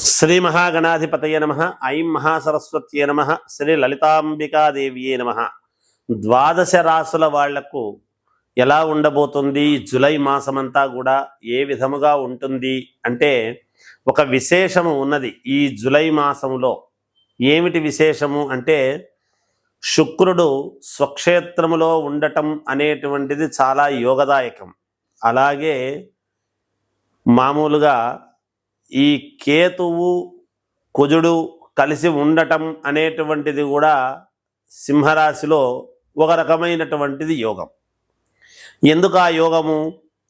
శ్రీ మహాగణాధిపతయ నమః. ఐం మహాసరస్వత్యే నమః. శ్రీ లలితాంబికాదేవియే నమః. ద్వాదశ రాసుల వాళ్లకు ఎలా ఉండబోతుంది జూలై మాసమంతా కూడా ఏ విధముగా ఉంటుంది అంటే ఒక విశేషము ఉన్నది ఈ జూలై మాసంలో. ఏమిటి విశేషము అంటే శుక్రుడు స్వక్షేత్రములో ఉండటం అనేటువంటిది చాలా యోగదాయకం. అలాగే మామూలుగా ఈ కేతువు కుజుడు కలిసి ఉండటం అనేటువంటిది కూడా సింహరాశిలో ఒక రకమైనటువంటిది యోగం. ఎందుకు ఆ యోగము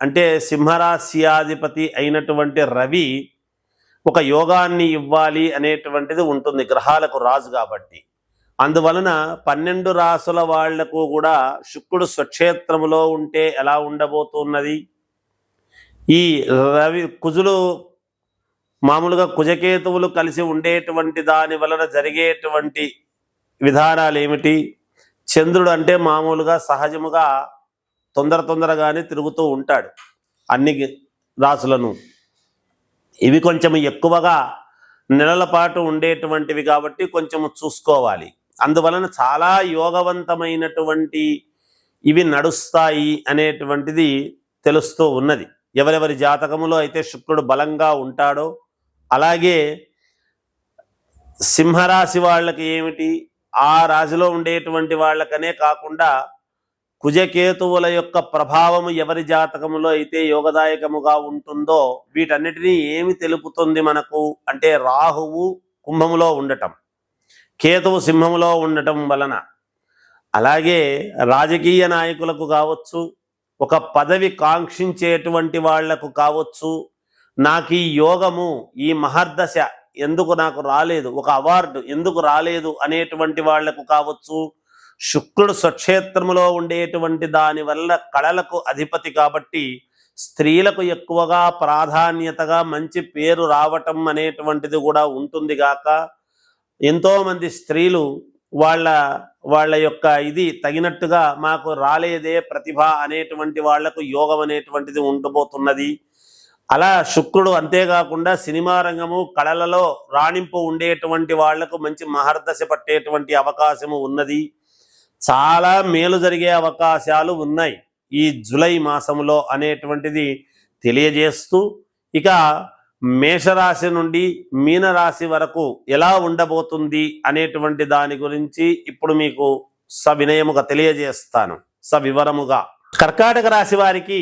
అంటే సింహరాశ్యాధిపతి అయినటువంటి రవి ఒక యోగాన్ని ఇవ్వాలి అనేటువంటిది ఉంటుంది, గ్రహాలకు రాజు కాబట్టి. అందువలన 12 రాసుల వాళ్లకు కూడా శుక్రుడు స్వక్షేత్రములో ఉంటే ఎలా ఉండబోతున్నది, ఈ రవి కుజులు మామూలుగా కుజకేతువులు కలిసి ఉండేటువంటి దాని వలన జరిగేటువంటి విధానాలు ఏమిటి, చంద్రుడు అంటే మామూలుగా సహజముగా తొందరగానే తిరుగుతూ ఉంటాడు అన్ని రాసులను. ఇవి కొంచెం ఎక్కువగా నెలల పాటు ఉండేటువంటివి కాబట్టి కొంచెం చూసుకోవాలి. అందువలన చాలా యోగవంతమైనటువంటి ఇవి నడుస్తాయి అనేటువంటిది తెలుస్తూ ఉన్నది. ఎవరెవరి జాతకములో అయితే శుక్రుడు బలంగా ఉంటాడో, అలాగే సింహరాశి వాళ్ళకి ఏమిటి, ఆ రాశిలో ఉండేటువంటి వాళ్ళకనే కాకుండా కుజకేతువుల యొక్క ప్రభావము ఎవరి జాతకములో అయితే యోగదాయకముగా ఉంటుందో వీటన్నిటినీ ఏమి తెలుపుతుంది మనకు అంటే రాహువు కుంభములో ఉండటం, కేతువు సింహములో ఉండటం వలన. అలాగే రాజకీయ నాయకులకు కావచ్చు, ఒక పదవి కాంక్షించేటువంటి వాళ్లకు కావచ్చు, నాకు ఈ యోగము ఈ మహర్దశ ఎందుకు నాకు రాలేదు, ఒక అవార్డు ఎందుకు రాలేదు అనేటువంటి వాళ్లకు కావచ్చు, శుక్రుడు స్వక్షేత్రములో ఉండేటువంటి దాని వల్ల కళలకు అధిపతి కాబట్టి స్త్రీలకు ఎక్కువగా ప్రాధాన్యతగా మంచి పేరు రావటం అనేటువంటిది కూడా ఉంటుంది గాక, ఎంతోమంది స్త్రీలు వాళ్ళ యొక్క ఇది తగినట్టుగా మాకు రాలేదే ప్రతిభ అనేటువంటి వాళ్లకు యోగం అనేటువంటిది ఉండబోతున్నది. అలా శుక్రుడు అంతేకాకుండా సినిమా రంగము కళలలో రాణింపు ఉండేటువంటి వాళ్లకు మంచి మహర్దశ పట్టేటువంటి అవకాశము ఉన్నది. చాలా మేలు జరిగే అవకాశాలు ఉన్నాయి ఈ జూలై మాసంలో అనేటువంటిది తెలియజేస్తూ, ఇక మేషరాశి నుండి మీనరాశి వరకు ఎలా ఉండబోతుంది అనేటువంటి దాని గురించి ఇప్పుడు మీకు సవినయముగా తెలియజేస్తాను, సవివరముగా. కర్కాటక రాశి వారికి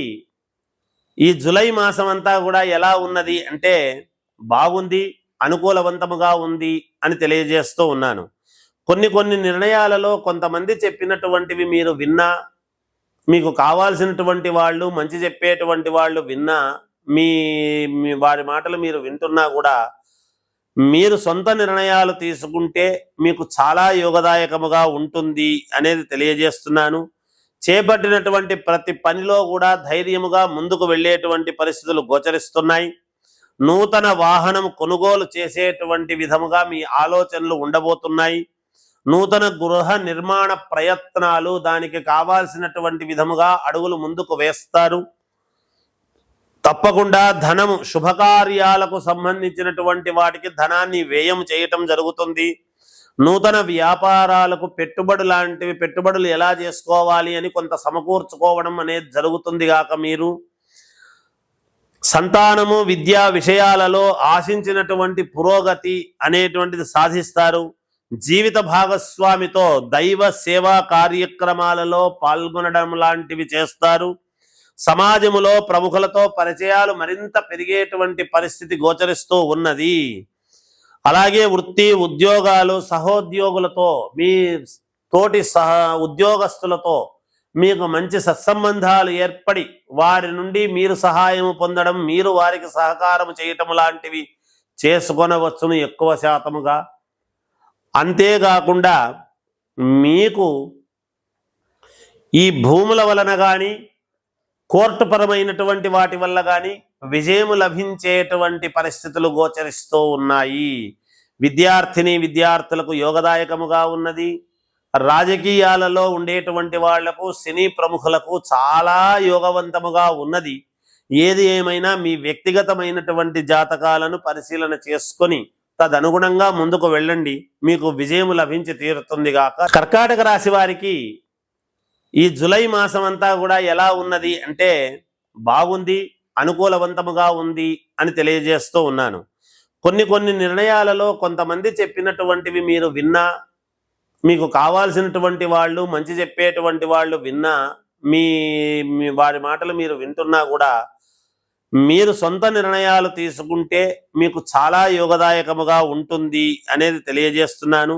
ఈ జూలై మాసం అంతా కూడా ఎలా ఉన్నది అంటే బాగుంది, అనుకూలవంతముగా ఉంది అని తెలియజేస్తూ ఉన్నాను. కొన్ని నిర్ణయాలలో కొంతమంది చెప్పినటువంటివి మీరు విన్నా, మీకు కావాల్సినటువంటి వాళ్ళు మంచి చెప్పేటువంటి వాళ్ళు విన్నా, మీ వారి మాటలు మీరు వింటున్నా కూడా మీరు సొంత నిర్ణయాలు తీసుకుంటే మీకు చాలా యోగదాయకముగా ఉంటుంది అనేది తెలియజేస్తున్నాను. చేపట్టినటువంటి ప్రతి పనిలో కూడా ధైర్యముగా ముందుకు వెళ్ళేటువంటి పరిస్థితులు గోచరిస్తున్నాయి. నూతన వాహనం కొనుగోలు చేసేటువంటి విధముగా మీ ఆలోచనలు ఉండబోతున్నాయి. నూతన గృహ నిర్మాణ ప్రయత్నాలు దానికి కావాల్సినటువంటి విధముగా అడుగులు ముందుకు వేస్తారు. తప్పకుండా ధనము శుభకార్యాలకు సంబంధించినటువంటి వాటికి ధనాన్ని వ్యయం చేయటం జరుగుతుంది. నూతన వ్యాపారాలకు పెట్టుబడులు ఎలా చేసుకోవాలి అని కొంత సమకూర్చుకోవడం అనేది జరుగుతుంది గాక, మీరు సంతానము విద్యా విషయాలలో ఆశించినటువంటి పురోగతి అనేటువంటిది సాధిస్తారు. జీవిత భాగస్వామితో దైవ సేవా కార్యక్రమాలలో పాల్గొనడం లాంటివి చేస్తారు. సమాజములో ప్రముఖులతో పరిచయాలు మరింత పెరిగేటువంటి పరిస్థితి గోచరిస్తూ ఉన్నది. అలాగే వృత్తి ఉద్యోగాలు, సహోద్యోగులతో, మీ తోటి ఉద్యోగస్తులతో మీకు మంచి సత్సంబంధాలు ఏర్పడి వారి నుండి మీరు సహాయం పొందడం, మీరు వారికి సహకారం చేయటం లాంటివి చేసుకొనవచ్చును ఎక్కువ శాతముగా. అంతేకాకుండా మీకు ఈ భూముల వలన కానీ కోర్టుపరమైనటువంటి వాటి వల్ల కానీ విజయము లభించేటువంటి పరిస్థితులు గోచరిస్తూ ఉన్నాయి. విద్యార్థులకు యోగదాయకముగా ఉన్నది. రాజకీయాలలో ఉండేటువంటి వాళ్లకు, సినీ ప్రముఖులకు చాలా యోగవంతముగా ఉన్నది. ఏది ఏమైనా మీ వ్యక్తిగతమైనటువంటి జాతకాలను పరిశీలన చేసుకొని తదనుగుణంగా ముందుకు వెళ్ళండి, మీకు విజయం లభించి తీరుతుంది గాక. కర్కాటక రాశి వారికి ఈ జూలై మాసం అంతా కూడా ఎలా ఉన్నది అంటే బాగుంది, అనుకూలవంతముగా ఉంది అని తెలియజేస్తూ ఉన్నాను. కొన్ని నిర్ణయాలలో కొంతమంది చెప్పినటువంటివి మీరు విన్నా, మీకు కావాల్సినటువంటి వాళ్ళు మంచి చెప్పేటువంటి వాళ్ళు విన్నా, మీ వారి మాటలు మీరు వింటున్నా కూడా మీరు సొంత నిర్ణయాలు తీసుకుంటే మీకు చాలా యోగదాయకముగా ఉంటుంది అనేది తెలియజేస్తున్నాను.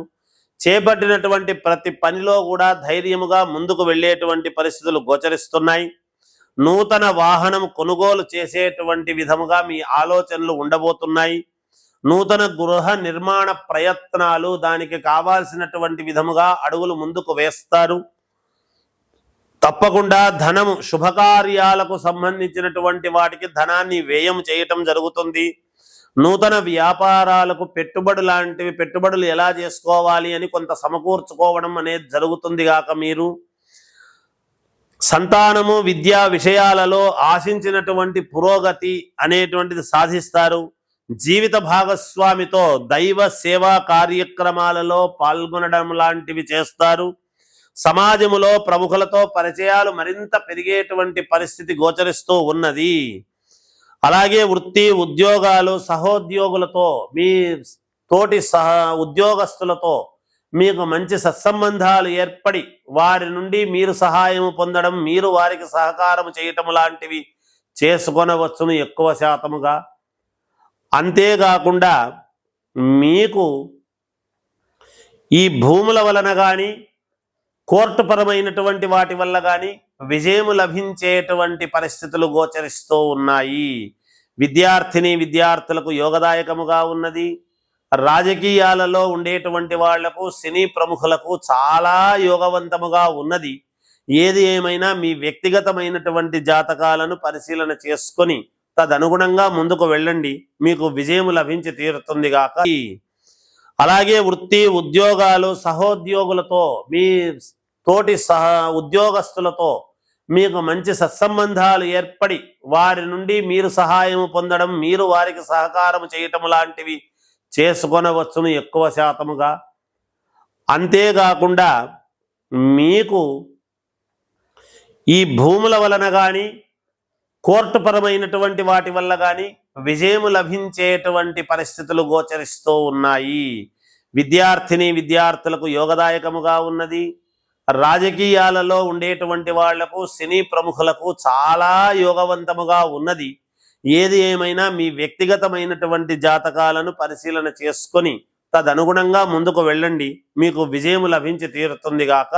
చేపట్టినటువంటి ప్రతి పనిలో కూడా ధైర్యముగా ముందుకు వెళ్ళేటువంటి పరిస్థితులు గోచరిస్తున్నాయి. నూతన వాహనం కొనుగోలు చేసేటువంటి విధముగా మీ ఆలోచనలు ఉండబోతున్నాయి. నూతన గృహ నిర్మాణ ప్రయత్నాలు, దానికి కావాల్సినటువంటి విధముగా అడుగులు ముందుకు వేస్తారు. తప్పకుండా ధనము, శుభకార్యాలకు సంబంధించినటువంటి వాటికి ధనాన్ని వ్యయం చేయటం జరుగుతుంది. నూతన వ్యాపారాలకు పెట్టుబడులు ఎలా చేసుకోవాలి అని కొంత సమకూర్చుకోవడం అనేది జరుగుతుంది గాక. మీరు సంతానము, విద్యా విషయాలలో ఆశించినటువంటి పురోగతి అనేటువంటిది సాధిస్తారు. జీవిత భాగస్వామితో దైవ సేవా కార్యక్రమాలలో పాల్గొనడం లాంటివి చేస్తారు. సమాజములో ప్రముఖులతో పరిచయాలు మరింత పెరిగేటువంటి పరిస్థితి గోచరిస్తూ ఉన్నది. అలాగే వృత్తి ఉద్యోగాలు, సహోద్యోగులతో, మీ తోటి ఉద్యోగస్తులతో మీకు మంచి సత్సంబంధాలు ఏర్పడి వారి నుండి మీరు సహాయం పొందడం, మీరు వారికి సహకారం చేయటం లాంటివి చేసుకొనవచ్చును ఎక్కువ శాతముగా. అంతేకాకుండా మీకు ఈ భూముల వలన కానీ, కోర్టు పరమైనటువంటి వాటి వల్ల కానీ విజయము లభించేటువంటి పరిస్థితులు గోచరిస్తూ ఉన్నాయి. విద్యార్థులకు యోగదాయకముగా ఉన్నది. రాజకీయాలలో ఉండేటువంటి వాళ్లకు, సినీ ప్రముఖులకు చాలా యోగవంతముగా ఉన్నది. ఏది ఏమైనా మీ వ్యక్తిగతమైనటువంటి జాతకాలను పరిశీలన చేసుకొని తదనుగుణంగా ముందుకు వెళ్ళండి, మీకు విజయం లభించి తీరుతుంది గాక. అలాగే వృత్తి ఉద్యోగాలు, సహోద్యోగులతో, మీ తోటి ఉద్యోగస్తులతో మీకు మంచి సత్సంబంధాలు ఏర్పడి వారి నుండి మీరు సహాయం పొందడం, మీరు వారికి సహకారం చేయటం లాంటివి చేసుకొనవచ్చును ఎక్కువ శాతముగా. అంతేకాకుండా మీకు ఈ భూముల వలన కానీ, కోర్టు పరమైనటువంటి వాటి వల్ల కానీ విజయము లభించేటువంటి పరిస్థితులు గోచరిస్తూ ఉన్నాయి. విద్యార్థులకు యోగదాయకముగా ఉన్నది. రాజకీయాలలో ఉండేటువంటి వాళ్లకు, సినీ ప్రముఖులకు చాలా యోగవంతముగా ఉన్నది. ఏది ఏమైనా మీ వ్యక్తిగతమైనటువంటి జాతకాలను పరిశీలన చేసుకొని తదనుగుణంగా ముందుకు వెళ్ళండి, మీకు విజయం లభించి తీరుతుంది గాక.